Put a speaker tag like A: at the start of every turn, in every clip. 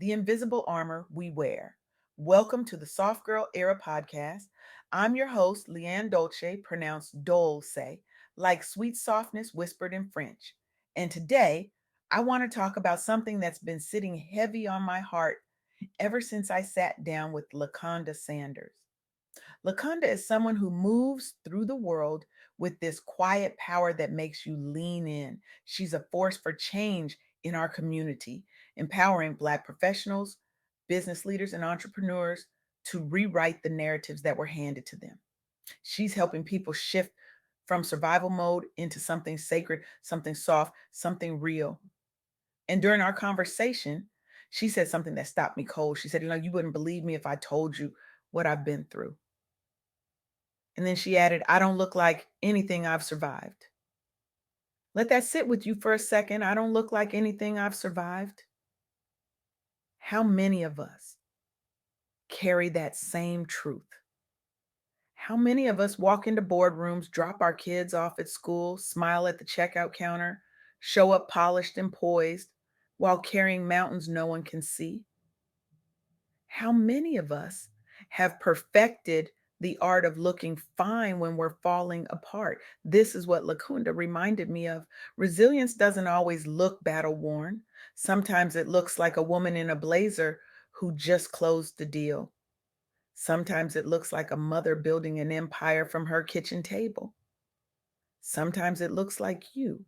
A: the invisible armor we wear. Welcome to the Soft Girl Era podcast. I'm your host, Leanne Dolce, pronounced Dolce, like sweet softness whispered in French. And today, I want to talk about something that's been sitting heavy on my heart ever since I sat down with Laqunda Sanders. Laqunda is someone who moves through the world with this quiet power that makes you lean in. She's a force for change in our community, empowering Black professionals, business leaders, and entrepreneurs to rewrite the narratives that were handed to them. She's helping people shift from survival mode into something sacred, something soft, something real. And during our conversation, she said something that stopped me cold. She said, you wouldn't believe me if I told you what I've been through. And then she added, I don't look like anything I've survived. Let that sit with you for a second. I don't look like anything I've survived. How many of us carry that same truth? How many of us walk into boardrooms, drop our kids off at school, smile at the checkout counter, show up polished and poised while carrying mountains no one can see? How many of us have perfected the art of looking fine when we're falling apart? This is what Lacunda reminded me of. Resilience doesn't always look battle worn. Sometimes it looks like a woman in a blazer who just closed the deal. Sometimes it looks like a mother building an empire from her kitchen table. Sometimes it looks like you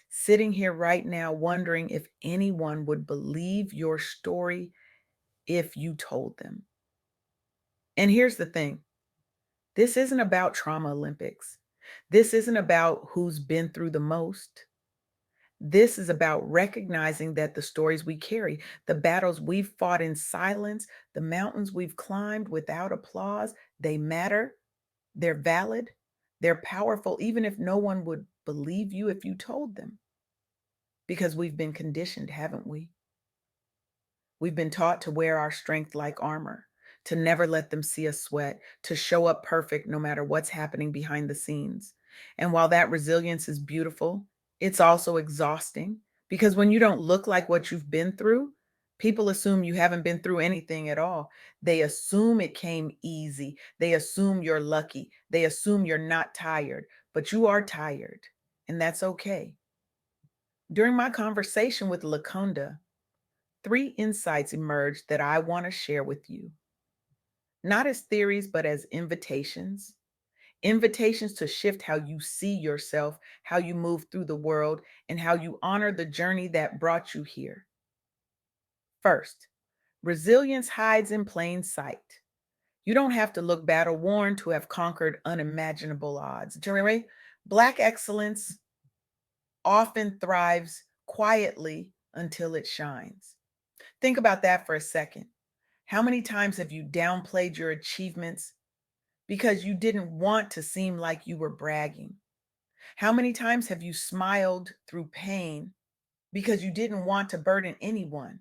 A: sitting here right now wondering if anyone would believe your story if you told them. And here's the thing, this isn't about trauma Olympics. This isn't about who's been through the most. This is about recognizing that the stories we carry, the battles we've fought in silence, the mountains we've climbed without applause, they matter, they're valid, they're powerful, even if no one would believe you if you told them. Because we've been conditioned, haven't we? We've been taught to wear our strength like armor, to never let them see us sweat, to show up perfect no matter what's happening behind the scenes. And while that resilience is beautiful, it's also exhausting because when you don't look like what you've been through, people assume you haven't been through anything at all. They assume it came easy. They assume you're lucky. They assume you're not tired, but you are tired, and that's okay. During my conversation with Lacunda, three insights emerged that I want to share with you, not as theories, but as invitations. Invitations to shift how you see yourself, how you move through the world, and how you honor the journey that brought you here. First, resilience hides in plain sight. You don't have to look battle worn to have conquered unimaginable odds. Jeremy, Black excellence often thrives quietly until it shines. Think about that for a second. How many times have you downplayed your achievements because you didn't want to seem like you were bragging? How many times have you smiled through pain because you didn't want to burden anyone?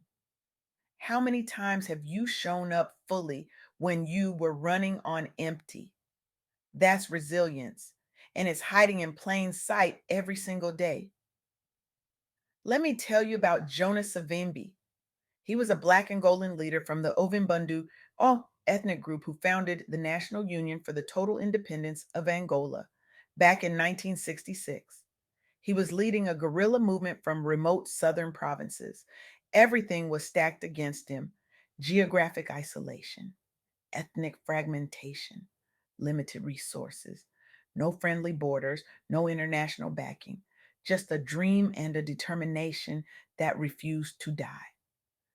A: How many times have you shown up fully when you were running on empty? That's resilience, and it's hiding in plain sight every single day. Let me tell you about Jonas Savimbi. He was a Black Angolan leader from the Ovimbundu all ethnic group who founded the National Union for the Total Independence of Angola back in 1966. He was leading a guerrilla movement from remote southern provinces. Everything was stacked against him: geographic isolation, ethnic fragmentation, limited resources, no friendly borders, no international backing, just a dream and a determination that refused to die.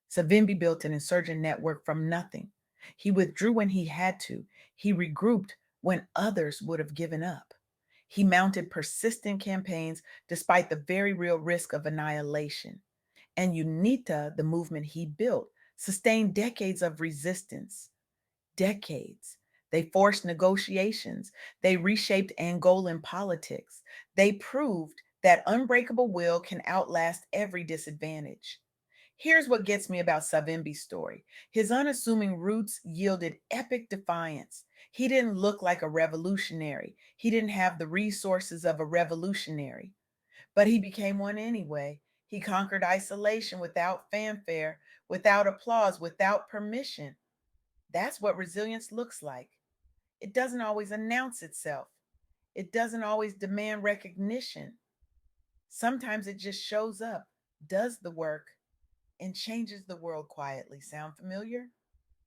A: Savimbi built an insurgent network from nothing. He withdrew when he had to. He regrouped when others would have given up. He mounted persistent campaigns despite the very real risk of annihilation. And UNITA, the movement he built, sustained decades of resistance. Decades. They forced negotiations. They reshaped Angolan politics. They proved that unbreakable will can outlast every disadvantage. Here's what gets me about Savimbi's story. His unassuming roots yielded epic defiance. He didn't look like a revolutionary. He didn't have the resources of a revolutionary, but he became one anyway. He conquered isolation without fanfare, without applause, without permission. That's what resilience looks like. It doesn't always announce itself, it doesn't always demand recognition. Sometimes it just shows up, does the work, and changes the world quietly. Sound familiar?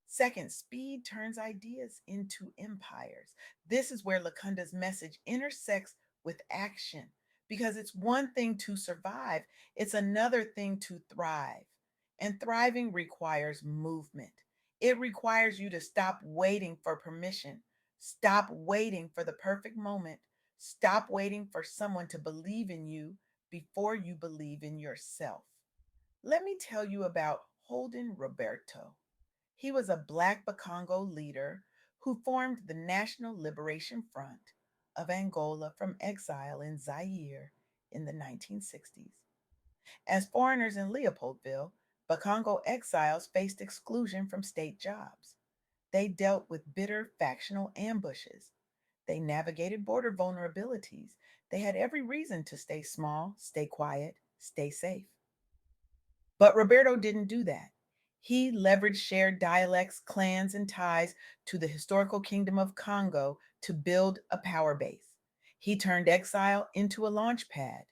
A: Second, speed turns ideas into empires. This is where Laqunda's message intersects with action because it's one thing to survive, it's another thing to thrive. And thriving requires movement. It requires you to stop waiting for permission, stop waiting for the perfect moment, stop waiting for someone to believe in you before you believe in yourself. Let me tell you about Holden Roberto. He was a Black Bakongo leader who formed the National Liberation Front of Angola from exile in Zaire in the 1960s. As foreigners in Leopoldville, Bakongo exiles faced exclusion from state jobs. They dealt with bitter factional ambushes. They navigated border vulnerabilities. They had every reason to stay small, stay quiet, stay safe. But Roberto didn't do that. He leveraged shared dialects, clans, and ties to the historical kingdom of Congo to build a power base. He turned exile into a launch pad.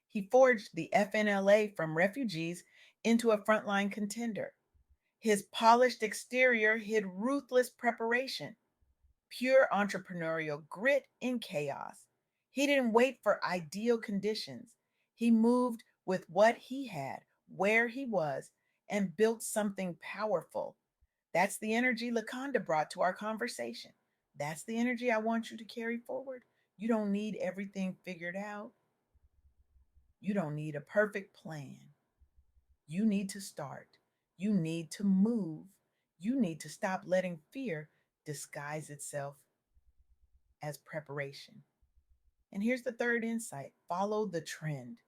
A: He forged the FNLA from refugees into a frontline contender. His polished exterior hid ruthless preparation, pure entrepreneurial grit in chaos. He didn't wait for ideal conditions. He moved with what he had, where he was, and built something powerful. That's the energy Lakonda brought to our conversation. That's the energy I want you to carry forward. You don't need everything figured out. You don't need a perfect plan. You need to start. You need to move. You need to stop letting fear disguise itself as preparation. And here's the third insight: follow the trend,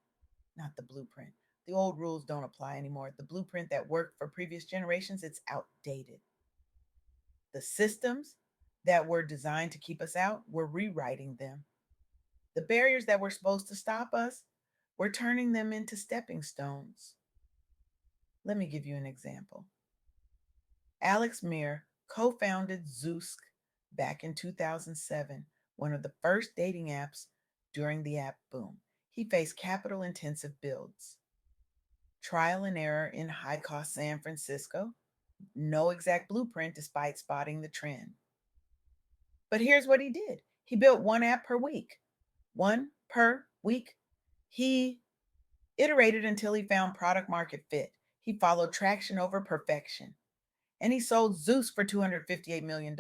A: not the blueprint. The old rules don't apply anymore. The blueprint that worked for previous generations, it's outdated. The systems that were designed to keep us out, we're rewriting them. The barriers that were supposed to stop us, we're turning them into stepping stones. Let me give you an example. Alex Mir co founded Zoosk back in 2007, one of the first dating apps during the app boom. He faced capital intensive builds, trial and error in high cost San Francisco, no exact blueprint despite spotting the trend. But here's what he did: he built one app per week, one per week. He iterated until he found product market fit. He followed traction over perfection. And he sold Zeus for $258 million.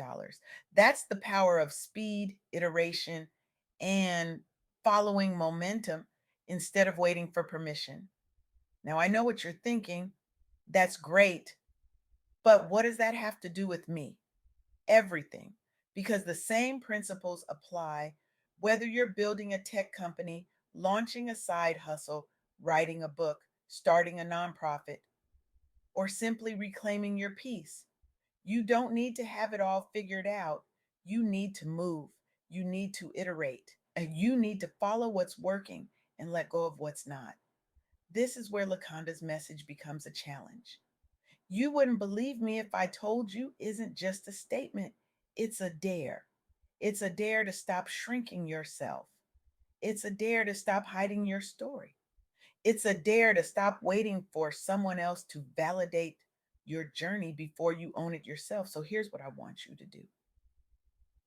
A: That's the power of speed, iteration, and following momentum instead of waiting for permission. Now, I know what you're thinking. That's great. But what does that have to do with me? Everything. Because the same principles apply whether you're building a tech company, launching a side hustle, writing a book, starting a nonprofit, or simply reclaiming your peace. You don't need to have it all figured out. You need to move. You need to iterate. And you need to follow what's working and let go of what's not. This is where Lakonda's message becomes a challenge. You wouldn't believe me if I told you isn't just a statement, it's a dare. It's a dare to stop shrinking yourself. It's a dare to stop hiding your story. It's a dare to stop waiting for someone else to validate your journey before you own it yourself. So here's what I want you to do: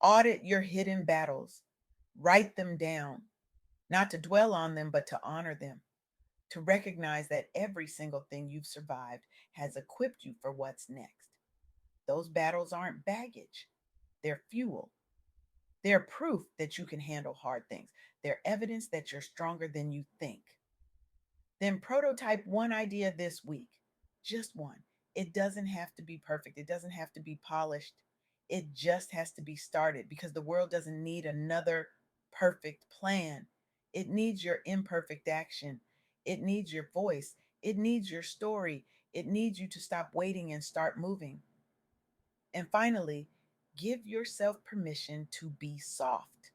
A: audit your hidden battles, write them down, not to dwell on them, but to honor them, to recognize that every single thing you've survived has equipped you for what's next. Those battles aren't baggage, they're fuel. They're proof that you can handle hard things. They're evidence that you're stronger than you think. Then prototype one idea this week, just one. It doesn't have to be perfect, it doesn't have to be polished. It just has to be started because the world doesn't need another perfect plan. It needs your imperfect action. It needs your voice. It needs your story. It needs you to stop waiting and start moving. And finally, give yourself permission to be soft.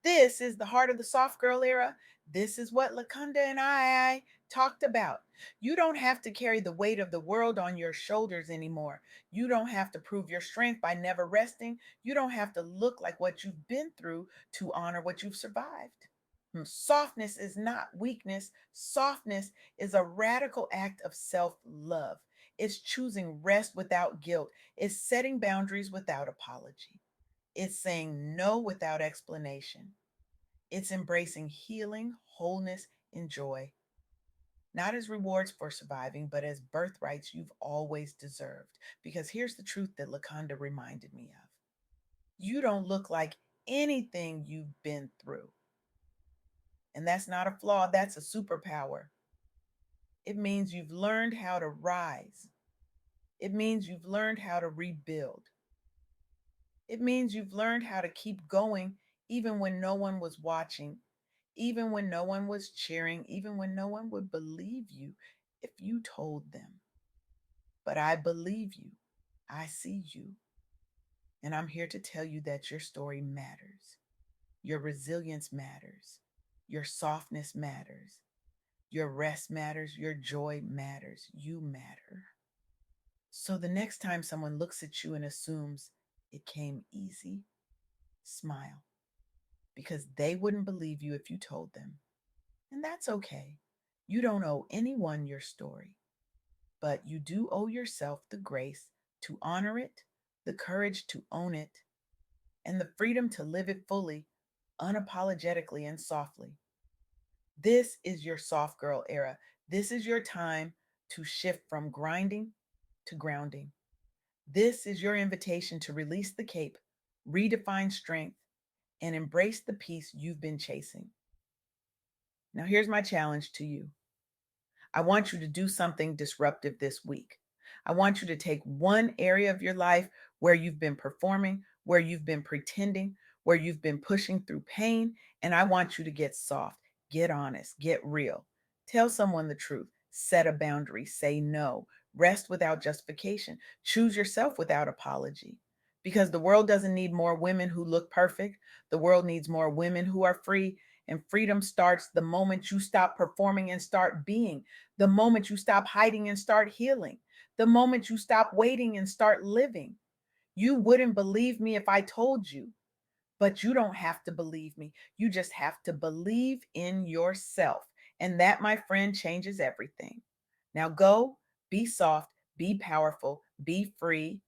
A: This is the heart of the soft girl era. This is what Laqunda and I talked about. You don't have to carry the weight of the world on your shoulders anymore. You don't have to prove your strength by never resting. You don't have to look like what you've been through to honor what you've survived. Softness is not weakness. Softness is a radical act of self love. It's choosing rest without guilt. It's setting boundaries without apology. It's saying no without explanation. It's embracing healing, wholeness, and joy, not as rewards for surviving, but as birthrights you've always deserved. Because here's the truth that Laqunda reminded me of: you don't look like anything you've been through. And that's not a flaw, that's a superpower. It means you've learned how to rise, it means you've learned how to rebuild, it means you've learned how to keep going even when no one was watching, even when no one was cheering, even when no one would believe you if you told them. But I believe you. I see you. And I'm here to tell you that your story matters. Your resilience matters. Your softness matters. Your rest matters. Your joy matters. You matter. So the next time someone looks at you and assumes it came easy, smile, because they wouldn't believe you if you told them. And that's okay. You don't owe anyone your story, but you do owe yourself the grace to honor it, the courage to own it, and the freedom to live it fully, unapologetically, and softly. This is your soft girl era. This is your time to shift from grinding to grounding. This is your invitation to release the cape, redefine strength, and embrace the peace you've been chasing. Now, here's my challenge to you: I want you to do something disruptive this week. I want you to take one area of your life where you've been performing, where you've been pretending, where you've been pushing through pain, and I want you to get soft, get honest, get real. Tell someone the truth, set a boundary, say no, rest without justification, choose yourself without apology. Because the world doesn't need more women who look perfect. The world needs more women who are free. And freedom starts the moment you stop performing and start being, the moment you stop hiding and start healing, the moment you stop waiting and start living. You wouldn't believe me if I told you, but you don't have to believe me. You just have to believe in yourself. And that, my friend, changes everything. Now go, be soft, be powerful, be free,